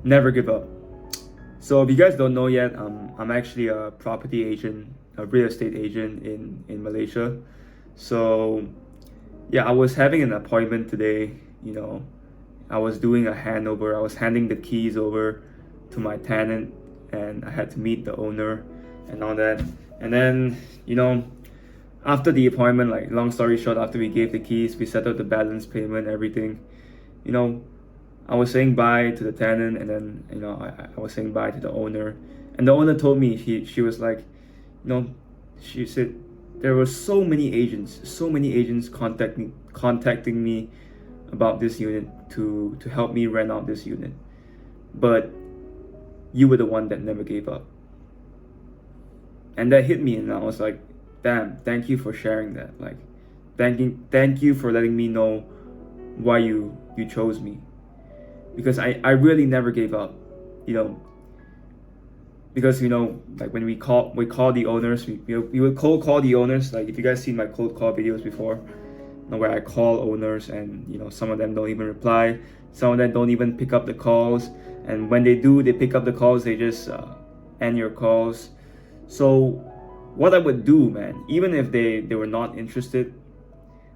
Never give up. So if you guys don't know yet, I'm actually a property agent, a real estate agent in Malaysia. So yeah, I was having an appointment today. I was doing a handover. I was handing the keys over to my tenant, and I had to meet the owner and all that. And then after the appointment, like long story short, after we gave the keys, we settled the balance payment, everything. You know, I was saying bye to the tenant, and then I was saying bye to the owner, and the owner told me she was like, she said there were so many agents contacting me about this unit to help me rent out this unit, but you were the one that never gave up, and that hit me, and I was like, damn, thank you for sharing that, like, thank you for letting me know why you chose me, because I really never gave up, because like when we call the owners, we would cold call the owners. Like if you guys seen my cold call videos before, where I call owners, and some of them don't even reply, some of them don't even pick up the calls, and when they do, they pick up the calls, they just end your calls. So what I would do, man, even if they were not interested,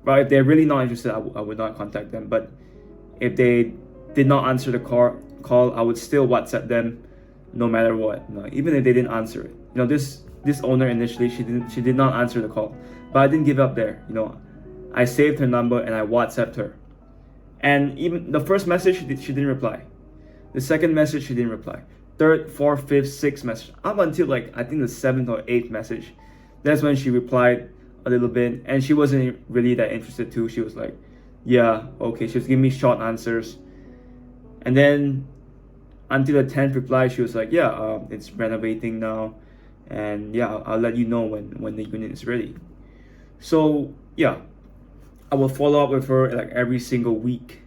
right, if they're really not interested, I would not contact them. But if they did not answer the call, I would still WhatsApp them no matter what. Even if they didn't answer it. This owner initially, she did not answer the call, but I didn't give up there. I saved her number and I WhatsApped her. And even the first message, she didn't reply. The second message, she didn't reply. Third, fourth, fifth, sixth message, up until like I think the seventh or eighth message, that's when she replied a little bit, and she wasn't really that interested too. She was like, yeah, okay. She was giving me short answers, and then until the 10th reply, she was like, yeah, it's renovating now, and yeah, I'll let you know when the unit is ready. So yeah, I will follow up with her like every single week.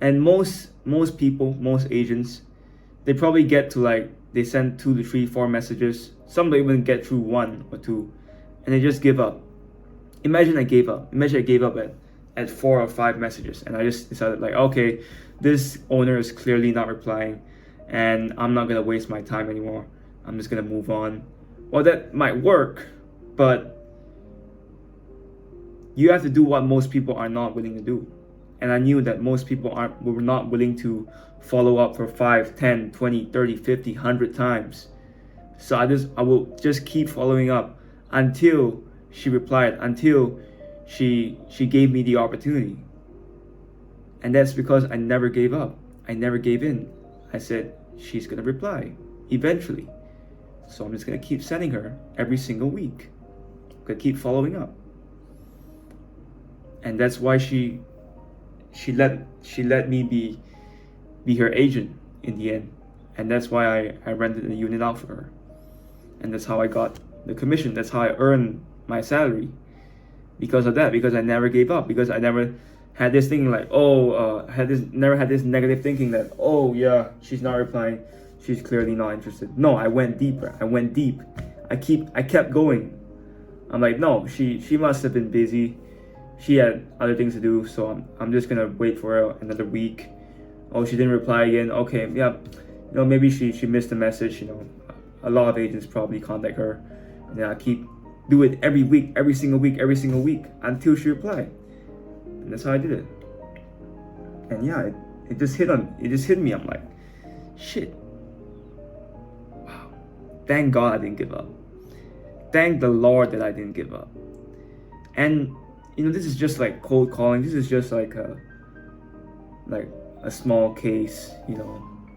And most people, most agents, they probably get to like, they send 2 to 3, 4 messages. Some don't even get through 1 or 2, and they just give up. Imagine I gave up at 4 or 5 messages, and I just decided like, okay, this owner is clearly not replying, and I'm not gonna waste my time anymore. I'm just gonna move on. Well, that might work, but you have to do what most people are not willing to do. And I knew that most people were not willing to follow up for 5, 10, 20, 30, 50, 100 times. So I will just keep following up until she replied, until she gave me the opportunity. And that's because I never gave up. I never gave in. I said, she's gonna reply eventually. So I'm just gonna keep sending her every single week. I'm gonna keep following up. And that's why she let me be her agent in the end. And that's why I rented the unit out for her. And that's how I got the commission. That's how I earned my salary. Because of that, because I never gave up, because I never had this thing like, never had this negative thinking that, oh yeah, she's not replying, she's clearly not interested. No, I went deeper. I went deep. I kept going. I'm like, no, she must have been busy. She had other things to do, so I'm just gonna wait for her another week. Oh, she didn't reply again. Okay, yeah, maybe she missed the message. A lot of agents probably contact her, and then I do it every week, every single week until she replied. And that's how I did it. And yeah, it just hit me. I'm like, shit. Wow. Thank God I didn't give up. Thank the Lord that I didn't give up. And this is just like cold calling. This is just like a small case.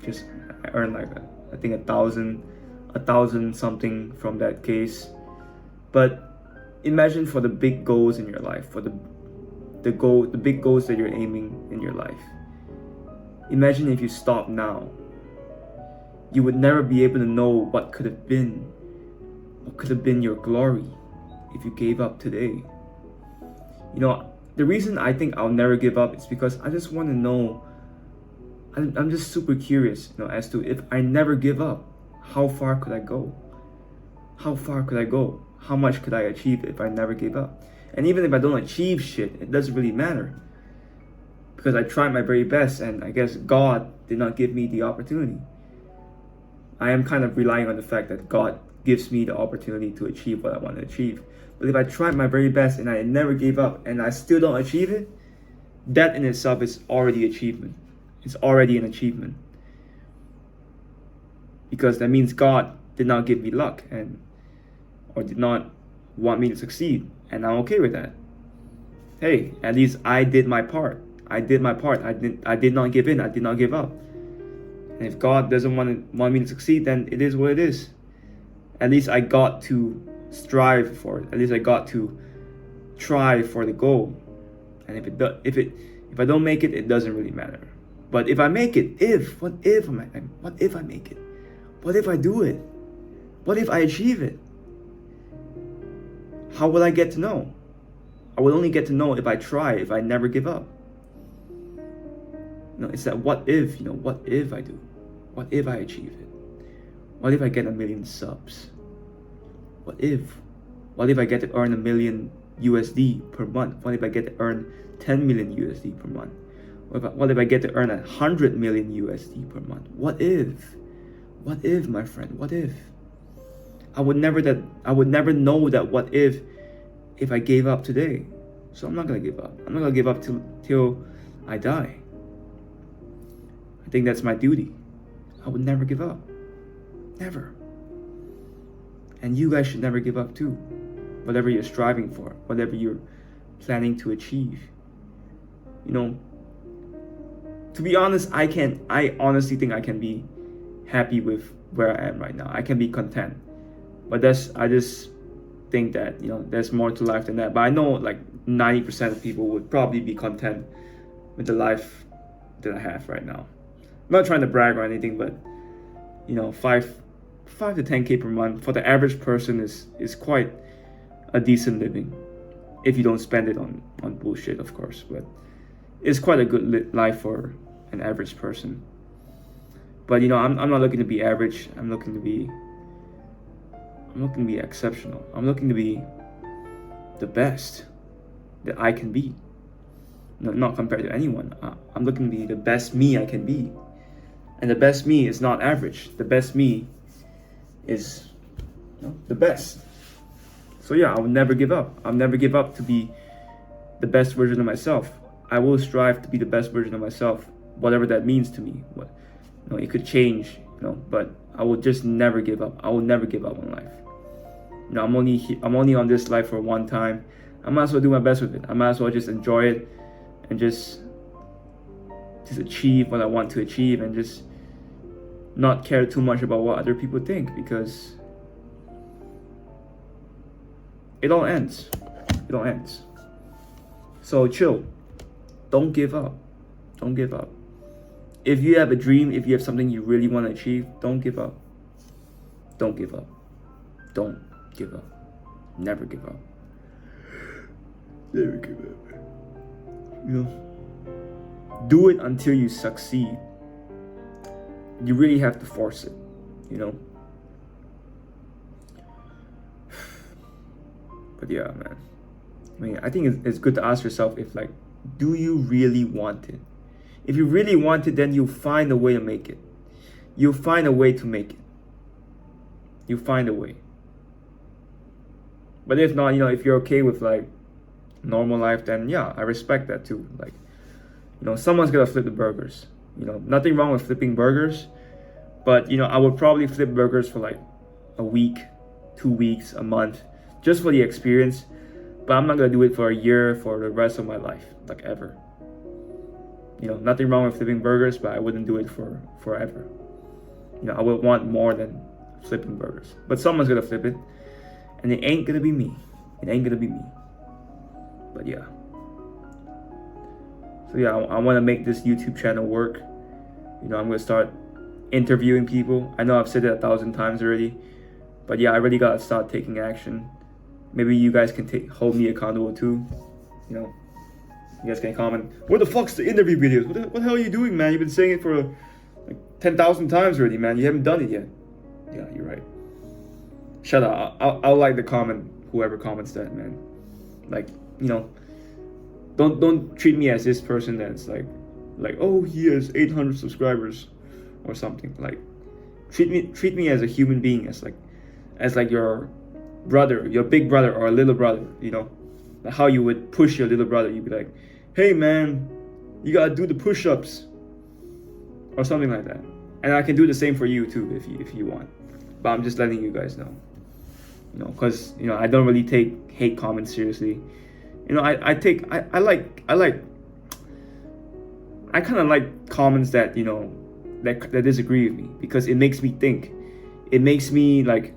Just I earned like I think 1,000 something from that case. But imagine for the big goals in your life, for the big goals that you're aiming in your life. Imagine if you stop now. You would never be able to know what could have been your glory if you gave up today. The reason I think I'll never give up is because I just want to know. I'm just super curious, as to if I never give up, how far could I go? How far could I go? How much could I achieve if I never gave up? And even if I don't achieve shit, it doesn't really matter. Because I tried my very best, and I guess God did not give me the opportunity. I am kind of relying on the fact that God gives me the opportunity to achieve what I want to achieve. But if I tried my very best and I never gave up and I still don't achieve it, that in itself is already achievement. It's already an achievement. Because that means God did not give me luck or did not want me to succeed. And I'm okay with that. Hey, at least I did my part. I did my part. I did not give in. I did not give up. And if God doesn't want me to succeed, then it is what it is. At least I got to strive for it. At least I got to try for the goal. And if I don't make it, it doesn't really matter. But if I make it, what if I make it? What if I do it? What if I achieve it? How will I get to know? I will only get to know if I try, if I never give up. It's that what if, what if I do? What if I achieve it? What if I get 1 million subs? What if I get to earn $1 million USD per month? What if I get to earn 10 million USD per month? What if I get to earn 100 million USD per month? What if? What if, my friend? What if? I would never know that what if I gave up today. So I'm not gonna give up. I'm not gonna give up till I die. I think that's my duty. I would never give up. Never. And you guys should never give up too. Whatever you're striving for, whatever you're planning to achieve. To be honest, I honestly think I can be happy with where I am right now. I can be content. But I just think that, there's more to life than that. But I know like 90% of people would probably be content with the life that I have right now. I'm not trying to brag or anything, but 5 to 10K per month for the average person is quite a decent living. If you don't spend it on bullshit, of course, but it's quite a good life for an average person. But I'm not looking to be average. I'm looking to be exceptional. I'm looking to be the best that I can be. Not compared to anyone. I'm looking to be the best me I can be. And the best me is not average. The best me is the best. So yeah, I will never give up. I'll never give up to be the best version of myself. I will strive to be the best version of myself, whatever that means to me. It could change, but I will just never give up. I will never give up on life. I'm only on this life for one time. I might as well do my best with it. I might as well just enjoy it and just achieve what I want to achieve and just not care too much about what other people think, because it all ends. It all ends. So chill. Don't give up. Don't give up. If you have a dream, if you have something you really want to achieve, don't give up. Don't give up. Don't give up. Never give up. Never give up. Do it until you succeed. You really have to force it, But yeah, man. I think it's good to ask yourself do you really want it? If you really want it, then you'll find a way to make it. You'll find a way to make it. You'll find a way. But if not, if you're okay with normal life, then yeah, I respect that too. Someone's gonna flip the burgers. Nothing wrong with flipping burgers, but I would probably flip burgers for a week, 2 weeks, a month, just for the experience. But I'm not gonna do it for a year, for the rest of my life, ever. Nothing wrong with flipping burgers, but I wouldn't do it for forever. I would want more than flipping burgers. But someone's gonna flip it, and it ain't gonna be me. It ain't gonna be me. But yeah. So yeah, I want to make this YouTube channel work. I'm gonna start interviewing people. I know I've said it 1,000 times already, but yeah, I really gotta start taking action. Maybe you guys can hold me accountable too. You guys can comment, where the fuck's the interview videos? What the hell are you doing, man? You've been saying it for 10,000 times already, man. You haven't done it yet. Yeah, you're right. Shut up. I'll like the comment, whoever comments that, man. you know, don't treat me as this person that's like, oh, he has 800 subscribers or something. Like, treat me as a human being, as like your brother, your big brother or a little brother, you know, like how you would push your little brother. You'd be like, hey man, you gotta do the push-ups or something like that. And I can do the same for you too if you want, but I'm just letting you guys know, you know, because, you know, I don't really take hate comments seriously. You know, I kind of like comments that, you know, that disagree with me, because it makes me think. It makes me like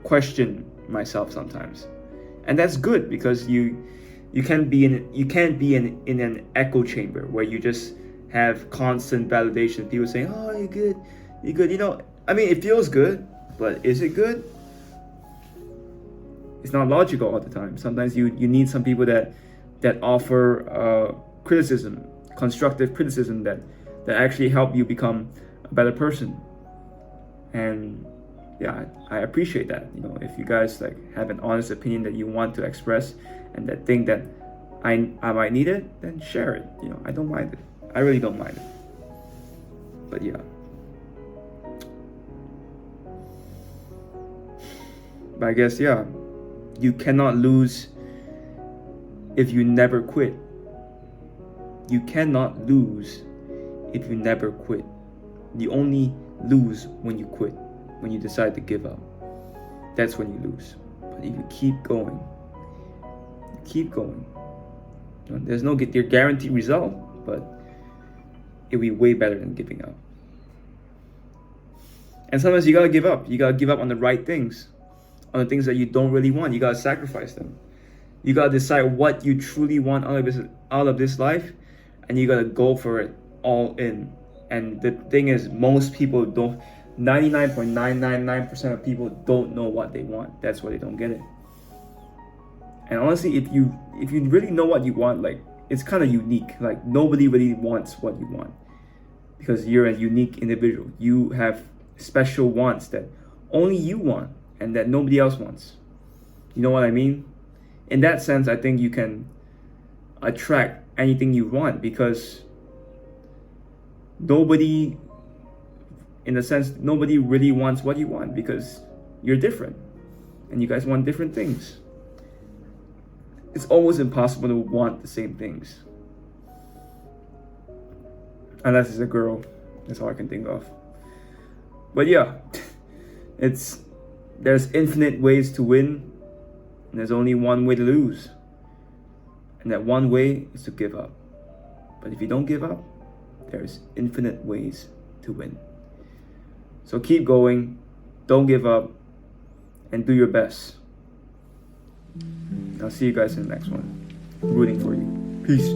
question myself sometimes, and that's good, because you can't be in an echo chamber where you just have constant validation. People saying, oh, you're good, you know. I mean, it feels good, but is it good? It's not logical all the time. Sometimes you need some people that offer criticism, constructive criticism, that actually help you become a better person. And yeah, I appreciate that. You know, if you guys like have an honest opinion that you want to express, and that think that I might need it, then share it. You know, I don't mind it. I really don't mind it. But yeah. But I guess, yeah, you cannot lose if you never quit. You cannot lose if you never quit. You only lose when you quit, when you decide to give up. That's when you lose. But if you keep going, you know, there's no guaranteed result, but it'll be way better than giving up. And sometimes you gotta give up. You gotta give up on the right things, on the things that you don't really want. You gotta sacrifice them. You gotta decide what you truly want out of this life, and you gotta go for it all in. And the thing is, most people don't. 99.999% of people don't know what they want. That's why they don't get it. And honestly, if you really know what you want, like, it's kind of unique. Like, nobody really wants what you want, because you're a unique individual. You have special wants that only you want and that nobody else wants. You know what I mean? In that sense, I think you can attract anything you want, because nobody really wants what you want, because you're different and you guys want different things. It's almost impossible to want the same things, unless it's a girl. That's all I can think of. But yeah, there's infinite ways to win, and there's only one way to lose, and that one way is to give up. But if you don't give up, there's infinite ways to win. So keep going, don't give up, and do your best. I'll see you guys in the next one. I'm rooting for you. Peace.